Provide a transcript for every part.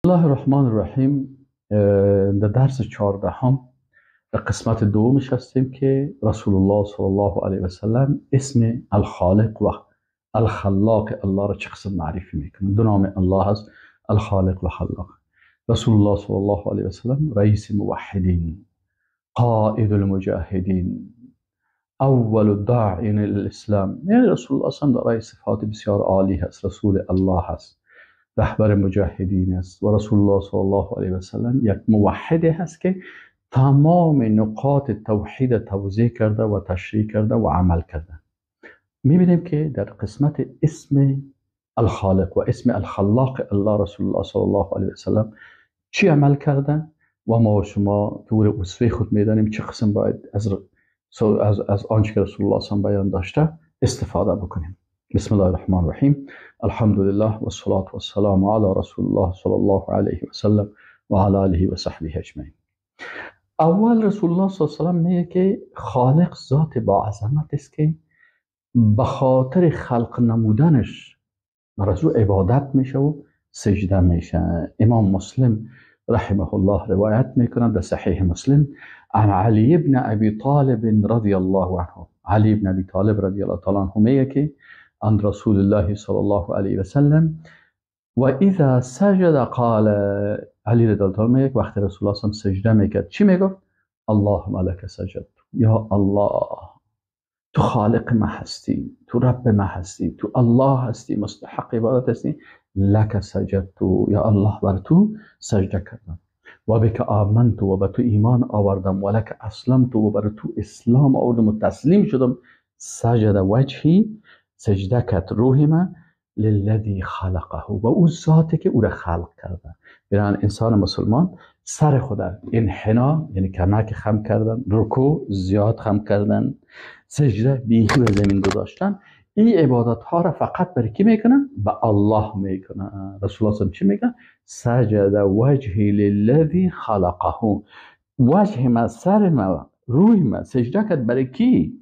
الله الرحمن الرحیم. در درس 14 در قسمت دومش هستیم که رسول الله صلی الله علیه و سلم اسم الخالق و الخلاق الله را چه قسم معرفی میکنه. دو نام الله هست، الخالق و خلاق. رسول الله صلی الله علیه و سلم رئیس موحدین، قائد المجاهدین، اول داعین الاسلام، یعنی رسول الله صلی الله علیه و صفات بسیار عالی هست. رسول الله هست، رهبر مجاهدین است و رسول الله صلی الله علیه و سلم یک موحد هست که تمام نقاط توحید توضیح کرده و تشریح کرده و عمل کرده. میبینیم که در قسمت اسم الخالق و اسم الخلاق الله رسول الله صلی الله علیه و سلم چی عمل کرده و ما و شما طور اسوه خود میدانیم چه قسم باید از آنچه که رسول الله صلی الله علیه و بیان داشته استفاده بکنیم. بسم الله الرحمن الرحیم. الحمد لله و الصلاة والسلام علی رسول الله صلی الله علیه و سلم و علی آله و صحبه اجمعین. اول رسول الله صلی الله علیه و سلم میگه که خالق ذات با عظمت است که به خاطر خلق نمودنش از او عبادت میشه و سجده میشه. امام مسلم رحمه الله روایت میکنه در صحیح مسلم عن علی بن ابی طالب رضی الله عنه. علی بن ابی طالب رضی الله تعالی عنه میگه که عن رسول الله صلی الله علیه و سلم و اذا سجد قال، علی رضی الله عنه میگه وقتی رسول الله صلی الله علیه و سجده میکرد چی میگفت؟ اللهم لك سجدت، یا الله تو خالق ما هستی، تو رب ما هستی، تو الله هستی، مستحق عبادت هستی. لك سجدت، یا الله بر تو سجده کردم. و بک آمنت، و به تو ایمان آوردم. و لک اسلمت، و بر تو اسلام آوردم و تسلیم شدم. سجد وجهی، سجده کرد روح من، للذی خلقه، و او ذاتی که او را خلق کرده. برای انسان مسلمان سر خود انحنا یعنی کمک خم کردن، رکوع زیاد خم کردن، سجده بیخی به زمین گذاشتن، این عبادت ها را فقط برای کی میکنن؟ به الله میکنن. رسول الله چی میگن؟ سجد وجهی للذی خلقه، وجه ما، سر ما، روی ما سجده کرد برای کی؟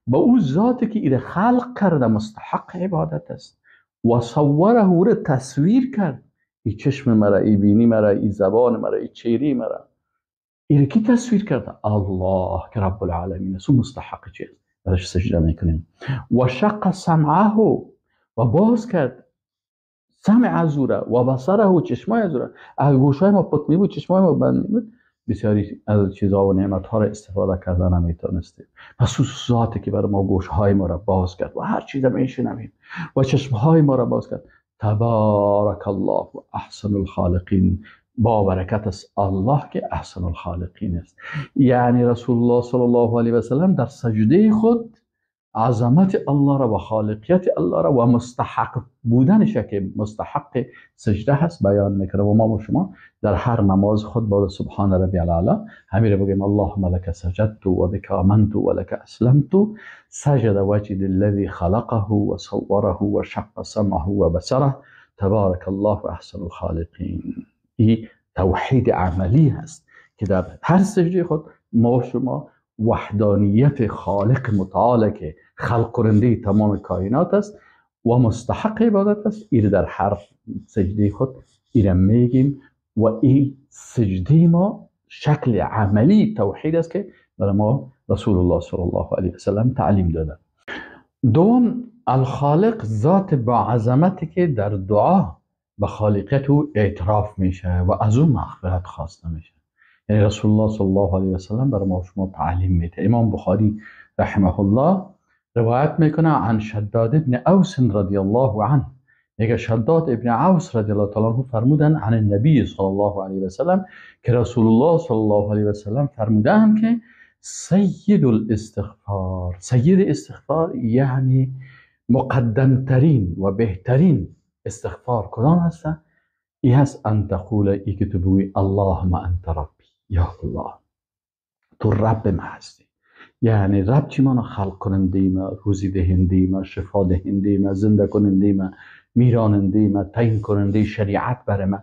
با او ذاتی که ایره خلق کرده، مستحق عبادت است. و صوره، او را تصویر کرد. ای چشم مرا، ای بینی مرا، ای زبان مرا، ای چهره مرا، ایره کی تصویر کرده؟ الله که رب العالمین است. او مستحق چیست؟ برش سجده میکنیم. و شق سمعه، و باز کرد سمع از او را، و بصره، و چشمای از او را. اگر گوشای ما پت می بود، چشمای ما بند می بود، بسیاری از چیزها و نعمت ها را استفاده کرده نمیتونستیم. پس او ذاتی که برای ما گوشهای ما را باز کرد و هر چیز میشنویم و چشمهای ما را باز کرد. تبارک الله و احسن الخالقین، با برکت است الله که احسن الخالقین است. یعنی رسول الله صلی الله علیه و سلم در سجده خود عظمت الله را و خالقیت الله را و مستحق بودنش که مستحق سجده هست بیان میکنه. و ما و شما در هر نماز خود با سبحان ربی الاعلی همین رو بگیم اللهم لك سجدت و بك آمنت و لك اسلمت، سجد وجه للذی خلقه و صوره و شق سمعه و بصره، تبارک الله و احسن الخالقین. این توحید عملی هست که در هر سجده خود ما و شما وحدانیت خالق متعال که خلق کننده تمام کائنات است و مستحق عبادت است، این در هر سجده خود این میگیم. و این سجده ما شکل عملی توحید است که برای ما رسول الله صلی الله علیه و سلم تعلیم داده. دوم، الخالق ذات با عظمتی که در دعا به خالقیت او اعتراف میشه و از او مغفرت خواسته میشه. یعنی رسول الله صلی الله علیه و سلم برای ما شما تعلیم میده. امام بخاری رحمه الله روایت میکنه عن شداد ابن اوس رضی الله عنه، میگه شداد ابن اوس رضی الله تعالی عنه فرمودن عن النبی صلی الله علیه و سلم که رسول الله صلی الله علیه و سلم فرمودن که سید الاستغفار، سید استغفار یعنی مقدم ترین و بهترین استغفار کدام هست؟ ای هست ان تقول، ای که تو بگوی اللهم انت ربی، یا الله تو رب ما هستی. یعنی رب چی مانا؟ خلق کننده ما، روزی دهنده ما، شفا دهنده ما، زنده کننده ما، میراننده ما، تعیین کننده شریعت بر ما.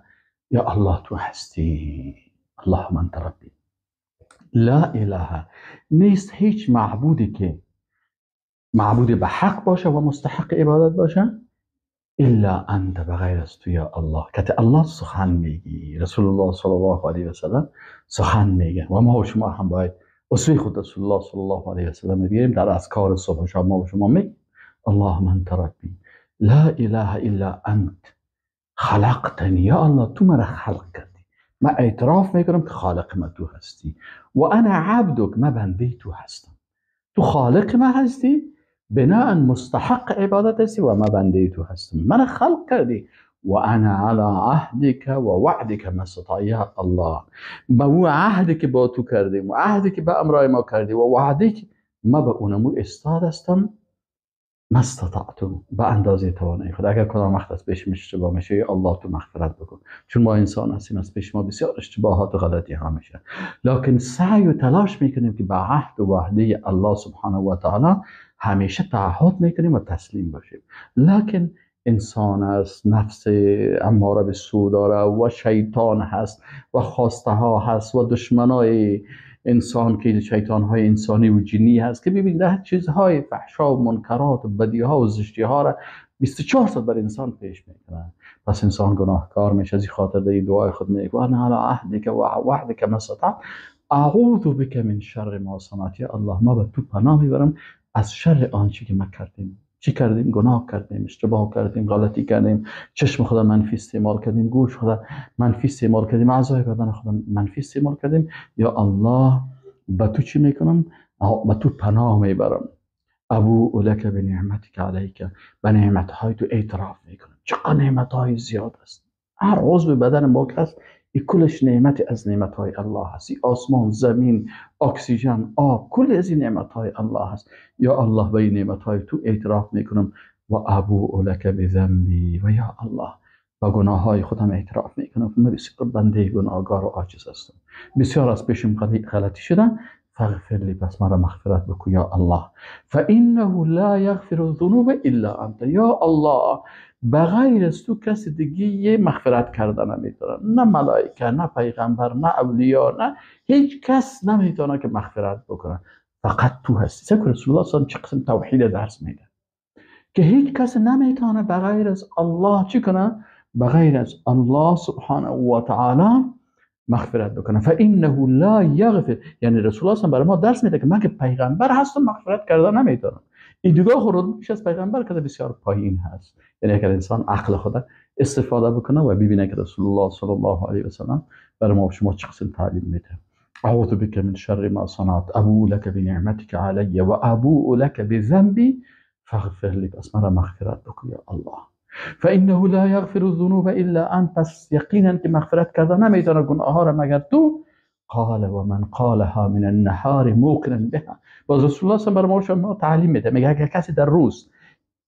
یا الله تو هستی، اللهم انت ربی. لا اله، نیست هیچ معبودی که معبود به حق باشه و مستحق عبادت باشه الا انت، بغیر از تو یا الله. که الله سخن میگی، رسول الله صلی الله علیه و سلم سخن میگه و ما و شما هم باید اسوه خود رسول الله صلی الله علیه و سلم بگیریم. در اذکار صبح و شب ما و شما میگیم اللهم انت ربی لا اله الا انت خلقتنی، یا الله تو مرا خلق کردی، من اعتراف میکنم که خالق من تو هستی، و انا عبدک، من بنده تو هستم. تو خالق من هستی، بناء مستحق عبادت هستی و من بنده تو هستم. من خلق کردی و انا على عهدك و وعدك ما استطاع. یا الله، با اون عهدی که با تو کردیم و عهدی که به امرای ما کردی و وعدی که ما به اونمو استاد هستم، ما استطعتم، به اندازه توانایی خود. اگر کدام وقت از پیش اشتباه میشه یا الله تو مغفرت بکن، چون ما انسان هستیم، از پیش ما بسیار اشتباهات و غلطی ها میشه، لکن سعی و تلاش میکنیم که به عهد و وعده الله سبحانه و تعالی همیشه تعهد میکنیم و تسلیم باشیم. لکن انسان است، نفس اماره به سو داره و شیطان هست و خواسته ها هست و دشمنای انسان که شیطان های انسانی و جنی هست که ببینید چیزهای فحشا و منکرات و بدی ها و زشتی ها را 24 ساعت بر انسان پیش میکنن. پس انسان گناهکار میشه. از این خاطر در دعای خود میگه انا علی عهدک و وعدک ما استطعت اعوذ بک من شر ما صنعت. یا الله، ما به تو پناه میبرم از شر آنچه که ما کردیم. چی کردیم؟ گناه کردیم، اشتباه کردیم، غلطی کردیم، چشم خدا منفی استعمال کردیم، گوش خدا منفی استعمال کردیم، اعضای بدن خدا منفی استعمال کردیم. یا الله، به تو چی میکنم؟ به تو پناه میبرم. ابو لک به نعمتک علیک، به نعمتهای تو اعتراف میکنم. چقدر نعمتهای زیاد است. هر عضو بدن ما که هست، این کلش نعمت از نعمتهای الله هست. آسمان، زمین، اکسیژن، آب، کل از این نعمتهای الله هست. یا الله، به این نعمتهای تو اعتراف میکنم. و ابو لک بذنبی، و یا الله، با گناه های خودم اعتراف میکنم. من بسیار بنده گناهگار و عاجز هستم. بسیار از پیشم غلطی شدن، فاغفر لی، پس مرا مغفرت بکو یا الله. فانه لا یغفر الذنوب الا انت، یا الله، بغیر از تو کسی دیگه مغفرت کردن نمیتونه. نه ملائکه، نه پیغمبر، نه اولیاء، نه هیچ کس نمیتونه که مغفرت بکنه، فقط تو هستی. سکر رسول الله صلی الله علیه و چه قسم توحید درس میده که هیچ کس نمیتونه بغیر از الله چی کنه؟ بغیر از الله سبحانه و تعالی مغفرت بکنه. فانه لا یغفر، یعنی رسول الله برای ما درس میده که من که پیغمبر هستم مغفرت کردن نمیتونم. این دیگه خود از پیغمبر که بسیار پایین هست. یعنی اگر انسان عقل خود استفاده بکنه و ببینه که رسول الله صلی الله علیه و سلم برای ما و شما چه قسم تعلیم میده. اعوذ بک من شر ما صنعت ابو لک بنعمتک علی و ابو لک بذنبی فاغفر لی، پس مرا مغفرت بکن یا الله. فانه لا یغفر الذنوب الا انت، پس یقینا که مغفرت کردن نمیتونه گناه ها را مگر تو. قال و من قالها من النهار موقنا بها، باز رسول الله صلی الله علیه و آله تعلیم میده، میگه اگر کسی در روز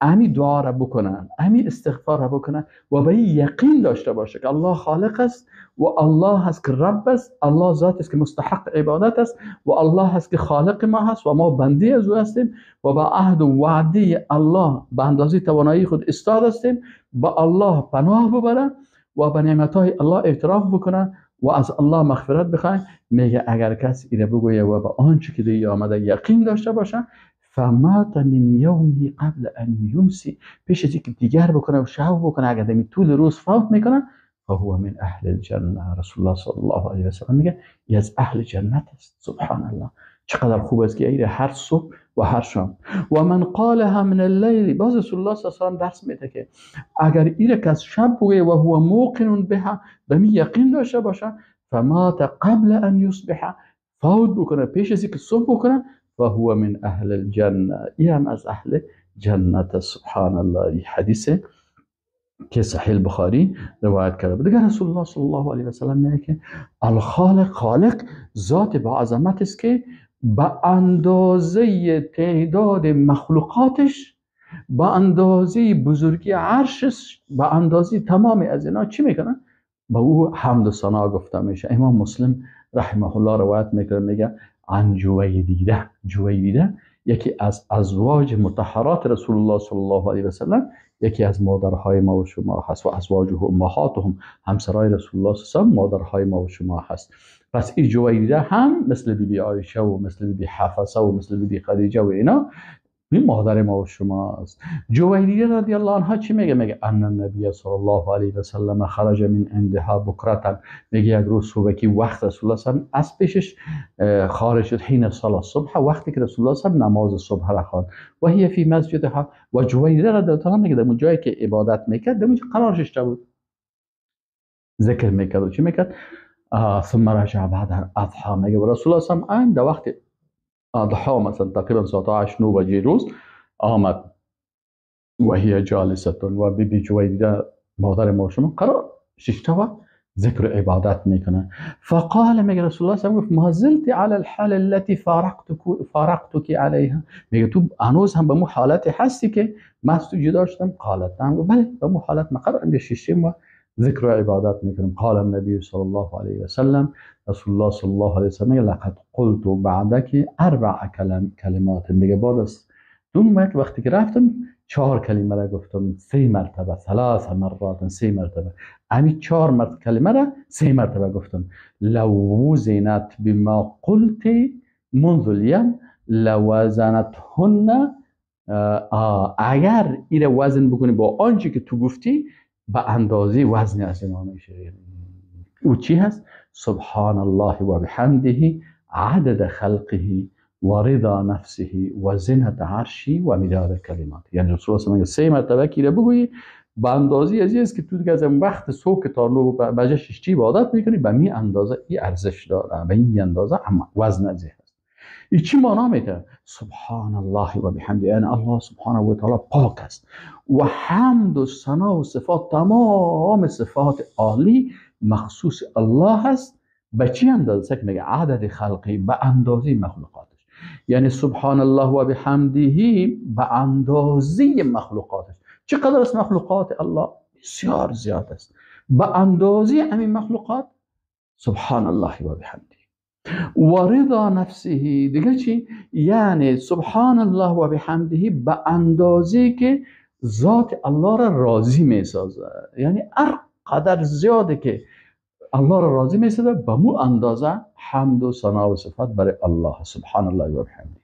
امی دعا را بکنن، امی استغفار را بکنن و به یقین داشته باشه که الله خالق است و الله هست که رب است، الله ذات است که مستحق عبادت است و الله هست که خالق ما هست و ما بنده از او هستیم و با عهد و وعده الله به اندازه توانایی خود استاد هستیم، با الله پناه ببرن و به نعمتهای الله اعتراف بکنن و از الله مغفرت بخواین. میگه اگر کسی اینو بگویه و به آنچه که دیگه آمده یقین داشته باشه، فمات من یومه قبل ان یمسی، پیش از اینکه دیگر بکنه و شب بکنه، اگر دمی طول روز فوت میکنه، فهو من اهل الجنه. رسول الله صلی الله علیه و سلم میگه ای از اهل جنت است. سبحان الله، چقدر خوب است که هر صبح و هر شام. و من قالها من اللیل، باز رسول الله صلی الله علیه و سلم درس میده که اگر این که از شب بگه و هو موقن بها، دمی یقین داشته باشه، فمات قبل ان یصبح، فوت بکنه پیش از اینکه صبح بکنه، فهو من اهل الجنه، این هم از اهل جنت. سبحان الله. این حدیث که صحیح البخاری روایت کرده. دیگر رسول الله صلی الله علیه و سلم میگه که الخالق، خالق ذات با عظمت است که به اندازه تعداد مخلوقاتش، به اندازه بزرگی عرشش، به اندازه تمام از اینا چی میکنه؟ به او حمد و ثنا گفته میشه. امام مسلم رحمه الله روایت میکنه، میگه عن جویریده یکی از ازواج مطهرات رسول الله صلی الله علیه و سلم، یکی از مادرهای ما و شما هست و ازواجه امهاتهم، همسرای رسول الله صلی الله علیه و سلم مادرهای ما و شما هست. پس این جویریده هم مثل بی بی عایشه و مثل بی بی حفصه و مثل بی بی خدیجه و اینا این مادر ما و شماست. جویریه رضی الله عنها چی میگه؟ میگه ان النبی صلی الله علیه و سلم خرج من عندها بکرتا، میگه یک روز صبحی وقت رسول الله صلی الله علیه و از پیشش خارج شد، حین صلاه الصبح، وقتی که رسول الله صلی الله علیه و نماز صبح را خواند، و هی فی مسجدها، و جویریه رضی الله عنها میگه در جایی که عبادت میکرد در قرارش بود، ذکر میکرد و چی میکرد؟ ثم رجع بعد اضحى، میگه رسول الله صلی الله علیه و در وقت اضحى مثلا تقریبا ساعت 8 9 بجه روز آمد و هي جالسه، و بی جویریه مادر ما شما قرار ششتوا ذکر عبادت میکنه. فقال، میگه رسول الله صلی الله علیه و ما زلت على الحال التي فارقتك عليها، میگه تو هنوز هم به مو حالت هستی که من از تو جدا شدم؟ قالت نعم، بله به مو حالت ما قرار اند ششم و ذکر و عبادت میکنم. قال النبي صلی الله علیه و سلم، رسول الله صلی الله علیه و سلم میگه لقد قلت بعدك 4 کلمات، میگه بعد از اون وقتی که رفتم 4 کلمه را گفتم، 3 مرتبه، 3 مرات، 3 مرتبه، همین 4 کلمه را 3 مرتبه گفتم. لو وزنت بما قلت منذ اليوم لوزنتهن، اگر این وزن بکنی با آنچه که تو گفتی به اندازه وزن از اینا میشه. او چی هست؟ سبحان الله و بحمده عدد خلقه و رضا نفسه و زینت عرشی و مداد کلمات. یعنی رسول الله میگه 3 مرتبه که بگویی به اندازه از که تو دیگه از وقت صبح تا 9 بجه ششتی عبادت میکنی، به می اندازه این ارزش داره، به این اندازه وزن از هست. این چی معنا میده؟ سبحان الله و بحمده، یعنی الله سبحانه و تعالی پاک است و حمد و ثنا و صفات، تمام صفات عالی مخصوص الله هست. به چی اندازه؟ که میگه عدد خلقی، به اندازه مخلوقاتش. یعنی سبحان الله و بحمده به اندازه مخلوقاتش. چقدر است مخلوقات الله؟ بسیار زیاد است. به اندازه همین مخلوقات سبحان الله و بحمده. و رضا نفسه دیگه چی؟ یعنی سبحان الله و بحمده به اندازه که ذات الله را راضی میسازه. یعنی هر قدر زیاده که الله را راضی میسازه، به مو اندازه حمد و ثنا و صفات برای الله سبحان الله و بحمده.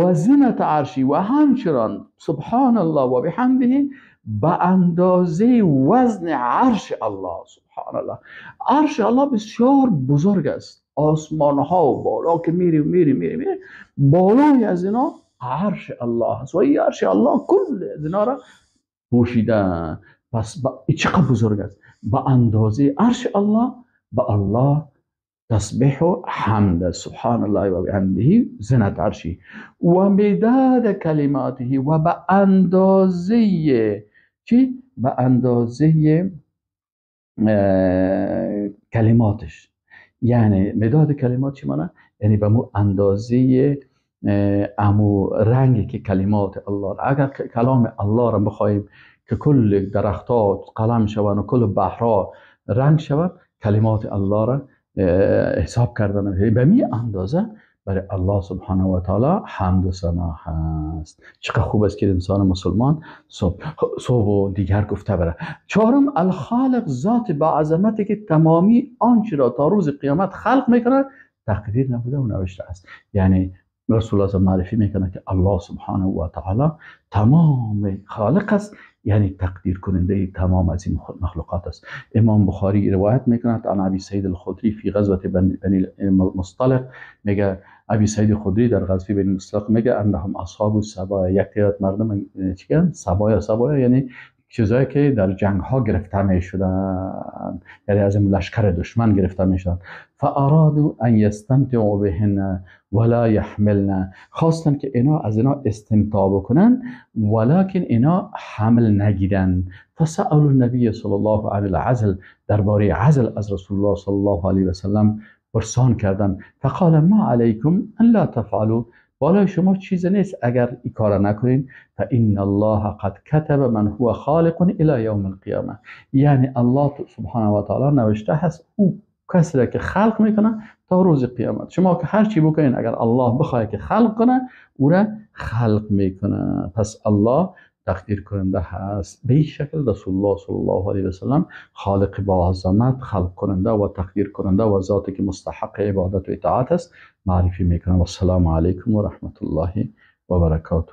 و زینت عرشی، و همچنان سبحان الله و بحمده به اندازه وزن عرش الله سبحان الله. عرش الله بسیار بزرگ است، آسمان ها و بالا که میری بالای از اینا عرش الله است و این عرش الله کل از اینا را پوشیده. پس چقدر بزرگ است؟ به اندازه عرش الله به الله تسبیح و حمد سبحان الله و بحمده زینت عرشی و مداد کلماته، و به اندازه چی؟ به اندازه کلماتش. یعنی مداد کلمات چی معنی؟ یعنی به مو اندازه امو رنگی که کلمات الله، اگر کلام الله را بخوایم که کل درختات قلم شوند و کل بحرها رنگ شوند، کلمات الله را حساب کردن به می اندازه برای الله سبحانه و تعالی حمد و ثنا هست. چقدر خوب است که انسان مسلمان صبح و دیگر گفته بره. 4 الخالق، ذات با عظمتی که تمامی آنچه را تا روز قیامت خلق میکنه تقدیر نبوده و نوشته است. یعنی رسول الله معرفی میکنه که الله سبحانه و تعالی تمام خالق است، یعنی تقدیر کننده تمام از این مخلوقات است. امام بخاری روایت میکند عن ابی سعید الخدری فی غزوه بنی مصطلق، میگه ابی سعید خدری در غزوه بنی مصطلق میگه انهم اصحاب السبایا، یک تعداد مردم چیکن سبایا یعنی چیزایی که در جنگ ها گرفته می شدن، یعنی از این لشکر دشمن گرفته می شدن. فارادوا ان یستمتعوا بهن ولا یحملن، خواستن که اینا از اینا استمتاع بکنن ولکن اینا حمل نگیرن. فسألوا النبی صلی الله علیه و عزل، درباره عزل از رسول الله صلی الله علیه و سلم پرسان کردن. فقال ما علیکم ان لا تفعلوا، بالای شما چیز نیست اگر این کار نکنین. فان الله قد كتب من هو خالق الى یوم القیامه، یعنی الله سبحانه و تعالی نوشته هست او کسی را که خلق میکنه تا روز قیامت. شما که هر چی بکنین اگر الله بخواد که خلق کنه او را خلق میکنه. پس الله تقدیر کننده هست. به این شکل رسول الله صلی الله علیه و سلم خالق با عظمت، خلق کننده و تقدیر کننده و ذاتی که مستحق عبادت و اطاعت است معرفی میکنه. و السلام علیکم و رحمت الله و برکاته.